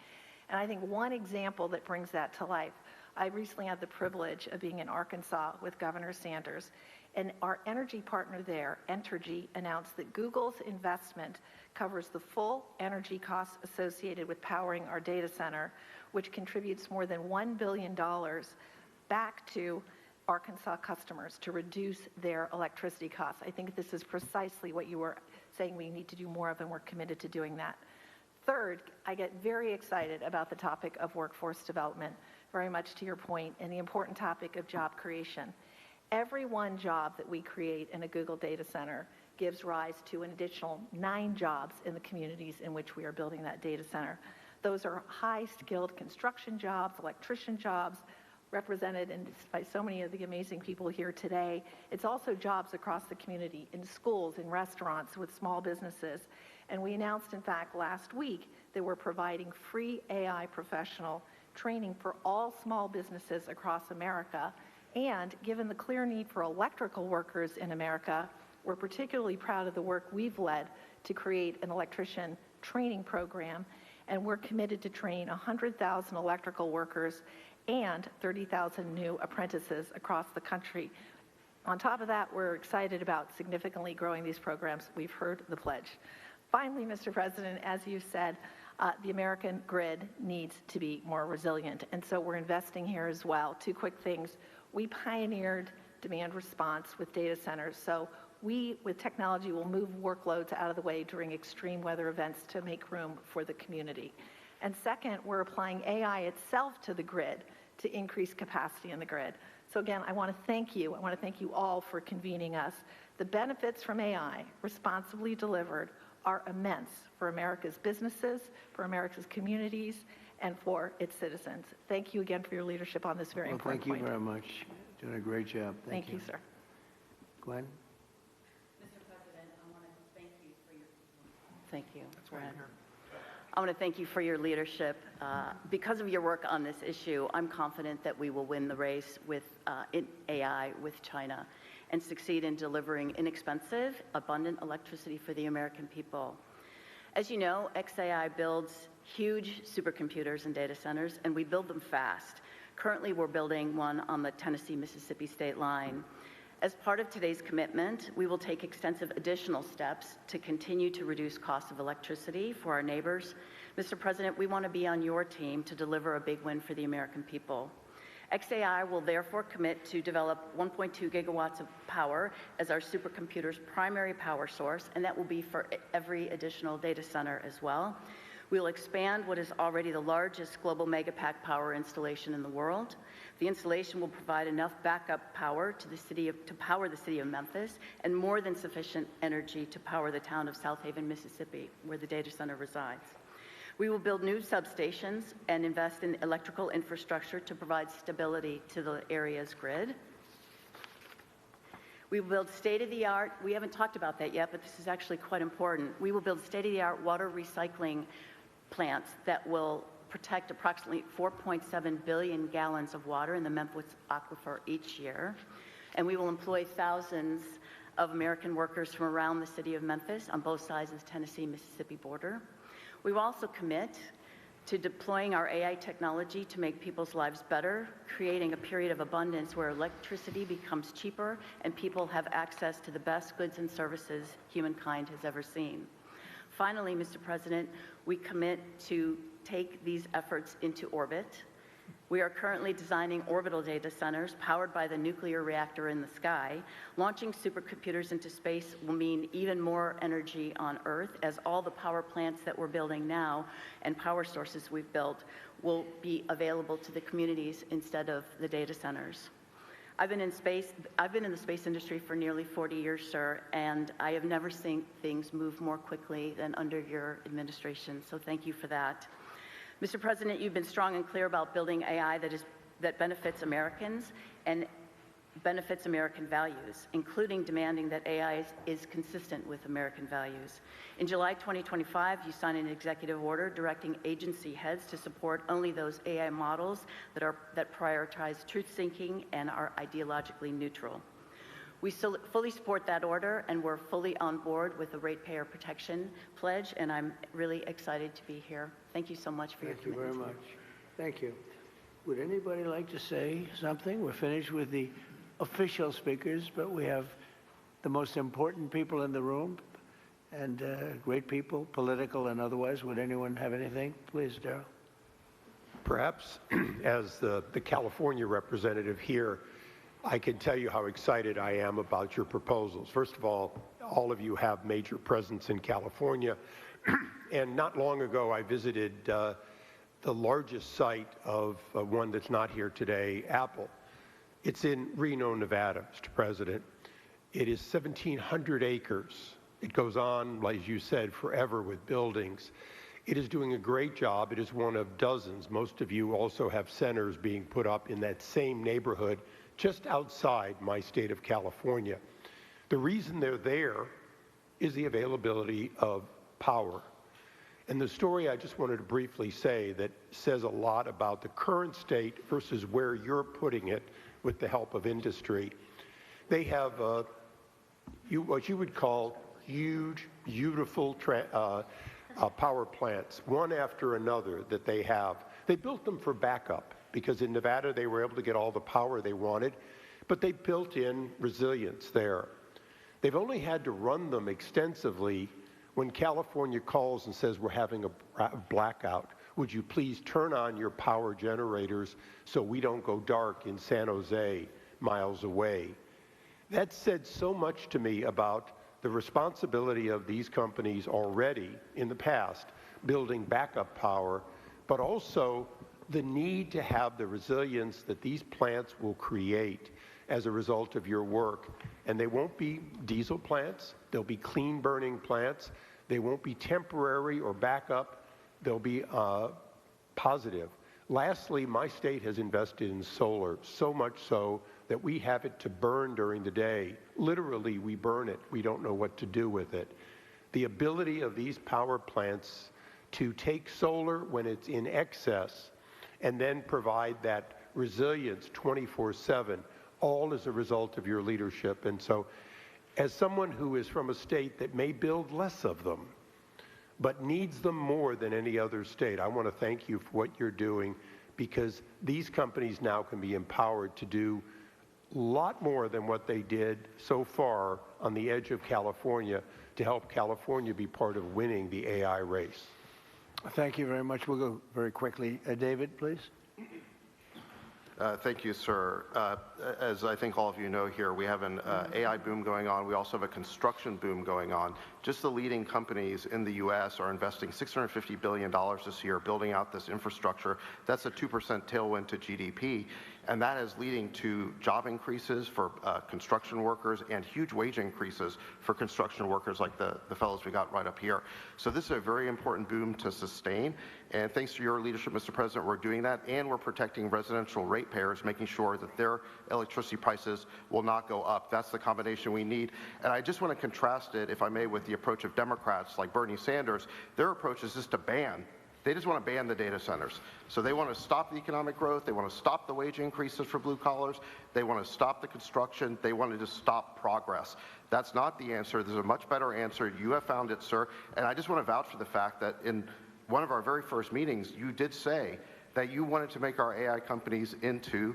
And I think one example that brings that to life, I recently had the privilege of being in Arkansas with Governor Sanders, and our energy partner there, Entergy, announced that Google's investment covers the full energy costs associated with powering our data center, which contributes more than $1 billion back to Arkansas customers to reduce their electricity costs. I think this is precisely what you were saying we need to do more of, and we're committed to doing that. Third, I get very excited about the topic of workforce development, very much to your point, and the important topic of job creation. Every one job that we create in a Google data center gives rise to an additional 9 jobs in the communities in which we are building that data center. Those are high-skilled construction jobs, electrician jobs, represented by so many of the amazing people here today. It's also jobs across the community, in schools, in restaurants, with small businesses. And we announced, in fact, last week that we're providing free AI professional training for all small businesses across America. And given the clear need for electrical workers in America, we're particularly proud of the work we've led to create an electrician training program. And we're committed to train 100,000 electrical workers and 30,000 new apprentices across the country. On top of that, we're excited about significantly growing these programs. We've heard the pledge. Finally, Mr. President, as you said, the American grid needs to be more resilient, and so we're investing here as well. 2 quick things. We pioneered demand response with data centers, so we, with technology, will move workloads out of the way during extreme weather events to make room for the community. And second, we're applying AI itself to the grid to increase capacity in the grid. So again, I want to thank you. I want to thank you all for convening us. The benefits from AI, responsibly delivered, are immense for America's businesses, for America's communities, and for its citizens. Thank you again for your leadership on this very important point. Thank you very much. Doing a great job. Thank you, sir. Gwen? Mr. President, I want to thank you for your... Thank you, That's why I'm here. I want to thank you for your leadership. Because of your work on this issue, I'm confident that we will win the race with in AI with China and succeed in delivering inexpensive, abundant electricity for the American people. As you know, XAI builds huge supercomputers and data centers, and we build them fast. Currently, we're building one on the Tennessee-Mississippi state line. As part of today's commitment, we will take extensive additional steps to continue to reduce costs of electricity for our neighbors. Mr. President, we want to be on your team to deliver a big win for the American people. XAI will therefore commit to develop 1.2 gigawatts of power as our supercomputer's primary power source, and that will be for every additional data center as well. We will expand what is already the largest global megapack power installation in the world. The installation will provide enough backup power to power the city of Memphis, and more than sufficient energy to power the town of South Haven, Mississippi, where the data center resides. We will build new substations and invest in electrical infrastructure to provide stability to the area's grid. We will build state-of-the-art, we haven't talked about that yet, but this is actually quite important. We will build state-of-the-art water recycling plants that will protect approximately 4.7 billion gallons of water in the Memphis aquifer each year. And we will employ thousands of American workers from around the city of Memphis on both sides of the Tennessee-Mississippi border. We will also commit to deploying our AI technology to make people's lives better, creating a period of abundance where electricity becomes cheaper and people have access to the best goods and services humankind has ever seen. Finally, Mr. President, we commit to take these efforts into orbit. We are currently designing orbital data centers powered by the nuclear reactor in the sky. Launching supercomputers into space will mean even more energy on Earth, as all the power plants that we're building now and power sources we've built will be available to the communities instead of the data centers. I've been in the space industry for nearly 40 years, sir, and I have never seen things move more quickly than under your administration, so thank you for that. Mr. President, you've been strong and clear about building AI that benefits Americans and benefits American values, including demanding that AI is consistent with American values. In July 2025, you signed an executive order directing agency heads to support only those AI models that prioritize truth-seeking and are ideologically neutral. We fully support that order, and we're fully on board with the Ratepayer Protection Pledge, and I'm really excited to be here. Thank you so much for your commitment. Thank you very much. Thank you. Would anybody like to say something? We're finished with the official speakers, but we have the most important people in the room, and great people, political and otherwise. Would anyone have anything? Please, Darrell. Perhaps as the California representative here, I can tell you how excited I am about your proposals. First of all of you have major presence in California. And not long ago, I visited the largest site of one that's not here today, Apple. It's in Reno, Nevada, Mr. President. It is 1,700 acres. It goes on, as you said, forever with buildings. It is doing a great job. It is one of dozens. Most of you also have centers being put up in that same neighborhood just outside my state of California. The reason they're there is the availability of power. And the story I just wanted to briefly say that says a lot about the current state versus where you're putting it with the help of industry. They have what you would call huge, beautiful power plants, one after another that they have. They built them for backup because in Nevada they were able to get all the power they wanted, but they built in resilience there. They've only had to run them extensively when California calls and says we're having a blackout. Would you please turn on your power generators so we don't go dark in San Jose, miles away? That said so much to me about the responsibility of these companies already in the past building backup power, but also the need to have the resilience that these plants will create as a result of your work. And they won't be diesel plants, they'll be clean burning plants, they won't be temporary or backup, they'll be positive. Lastly, my state has invested in solar, so much so that we have it to burn during the day. Literally, we burn it. We don't know what to do with it. The ability of these power plants to take solar when it's in excess and then provide that resilience 24/7, all as a result of your leadership. And so, as someone who is from a state that may build less of them, but needs them more than any other state, I want to thank you for what you're doing, because these companies now can be empowered to do a lot more than what they did so far on the edge of California to help California be part of winning the AI race. Thank you very much. We'll go very quickly. David, please. Thank you, sir. As I think all of you know here, we have an AI boom going on. We also have a construction boom going on. Just the leading companies in the U.S. are investing $650 billion this year building out this infrastructure. That's a 2% tailwind to GDP. And that is leading to job increases for construction workers and huge wage increases for construction workers like the fellows we got right up here. So this is a very important boom to sustain. And thanks to your leadership, Mr. President, we're doing that. And we're protecting residential ratepayers, making sure that their electricity prices will not go up. That's the combination we need. And I just want to contrast it, if I may, with the approach of Democrats like Bernie Sanders. Their approach is just to ban. They just want to ban the data centers. So they want to stop the economic growth. They want to stop the wage increases for blue collars. They want to stop the construction. They want to just stop progress. That's not the answer. There's a much better answer. You have found it, sir. And I just want to vouch for the fact that in one of our very first meetings, you did say that you wanted to make our AI companies into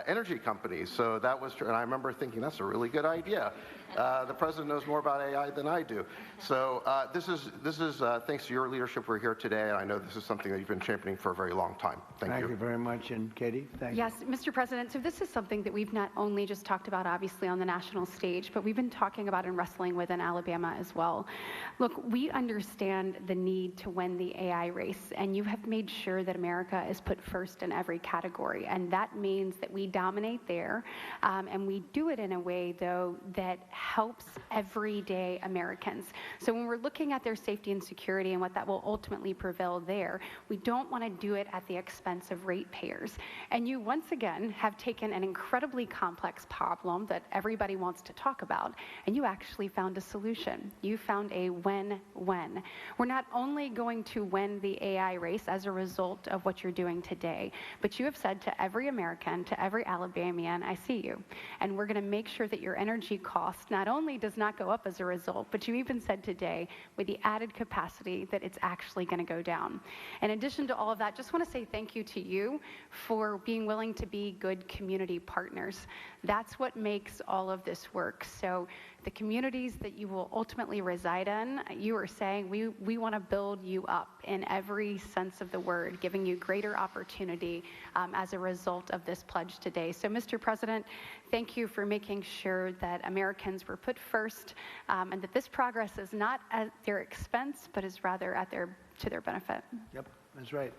energy companies. So that was true. And I remember thinking, that's a really good idea. The president knows more about AI than I do. So this is thanks to your leadership we're here today, and I know this is something that you've been championing for a very long time. Thank you. Thank you very much. And Katie, thank you. Yes, Mr. President, so this is something that we've not only just talked about, obviously, on the national stage, but we've been talking about and wrestling with in Alabama as well. Look, we understand the need to win the AI race, and you have made sure that America is put first in every category, and that means that we dominate there, and we do it in a way, though, that helps everyday Americans. So when we're looking at their safety and security and what that will ultimately prevail there, we don't want to do it at the expense of ratepayers. And you, once again, have taken an incredibly complex problem that everybody wants to talk about, and you actually found a solution. You found a win-win. We're not only going to win the AI race as a result of what you're doing today, but you have said to every American, to every Alabamian, I see you. And we're going to make sure that your energy cost not only does not go up as a result, but you even said today, with the added capacity, that it's actually going to go down. In addition to all of that, just want to say thank you to you for being willing to be good community partners. That's what makes all of this work. So the communities that you will ultimately reside in, you are saying we want to build you up in every sense of the word, giving you greater opportunity as a result of this pledge today. So, Mr. President, thank you for making sure that Americans were put first, and that this progress is not at their expense, but is rather at to their benefit. Yep, that's right.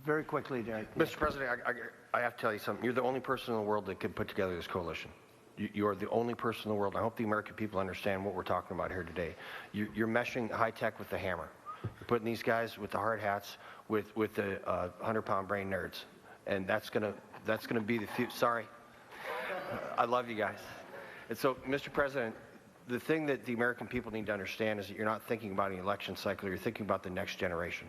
Very quickly, Derek. Mr. President, I have to tell you something. You're the only person in the world that could put together this coalition. You are the only person in the world. I hope the American people understand what we're talking about here today. You're meshing high tech with the hammer. You're putting these guys with the hard hats with the 100-pound brain nerds, and that's gonna be the future. Sorry, I love you guys. And so, Mr. President, the thing that the American people need to understand is that you're not thinking about an election cycle. You're thinking about the next generation.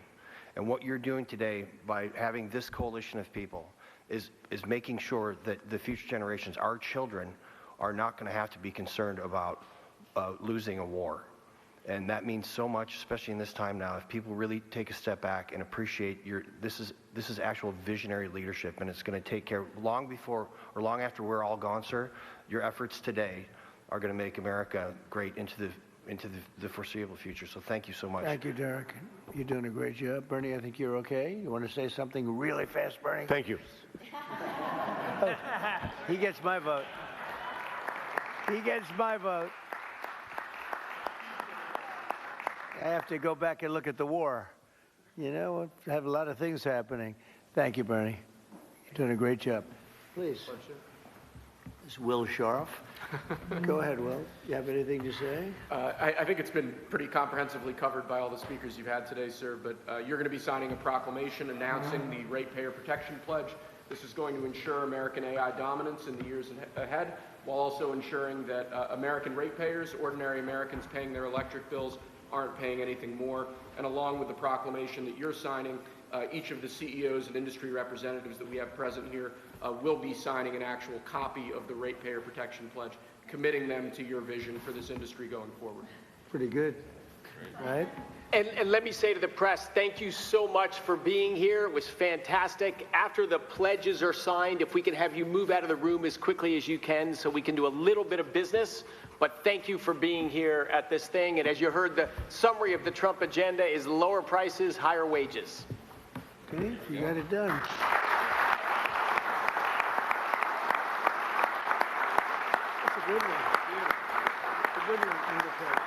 And what you're doing today by having this coalition of people is making sure that the future generations, our children, are not going to have to be concerned about losing a war. And that means so much, especially in this time now. If people really take a step back and appreciate this is actual visionary leadership, and it's going to take care long before or long after we're all gone, sir. Your efforts today are going to make America great into the foreseeable future. So thank you so much. Thank you, Derek. You're doing a great job. Bernie, I think you're okay. You want to say something really fast, Bernie? Thank you. Oh, he gets my vote. He gets my vote. I have to go back and look at the war. You know, we have a lot of things happening. Thank you, Bernie. You're doing a great job. Please. This is Will Scharf. Go ahead, Will. You have anything to say? I think it's been pretty comprehensively covered by all the speakers you've had today, sir, but you're going to be signing a proclamation announcing the Ratepayer Protection Pledge. This is going to ensure American AI dominance in the years ahead. while also ensuring that American ratepayers, ordinary Americans paying their electric bills, aren't paying anything more. And along with the proclamation that you're signing, each of the CEOs and industry representatives that we have present here will be signing an actual copy of the Ratepayer Protection Pledge, committing them to your vision for this industry going forward. Pretty good, right? And let me say to the press, thank you so much for being here. It was fantastic. After the pledges are signed, if we can have you move out of the room as quickly as you can so we can do a little bit of business. But thank you for being here at this thing. And as you heard, the summary of the Trump agenda is lower prices, higher wages. Okay, you got it done. That's a good one. A good one, Undertaker.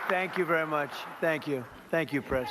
Thank you very much. Thank you. Thank you, press.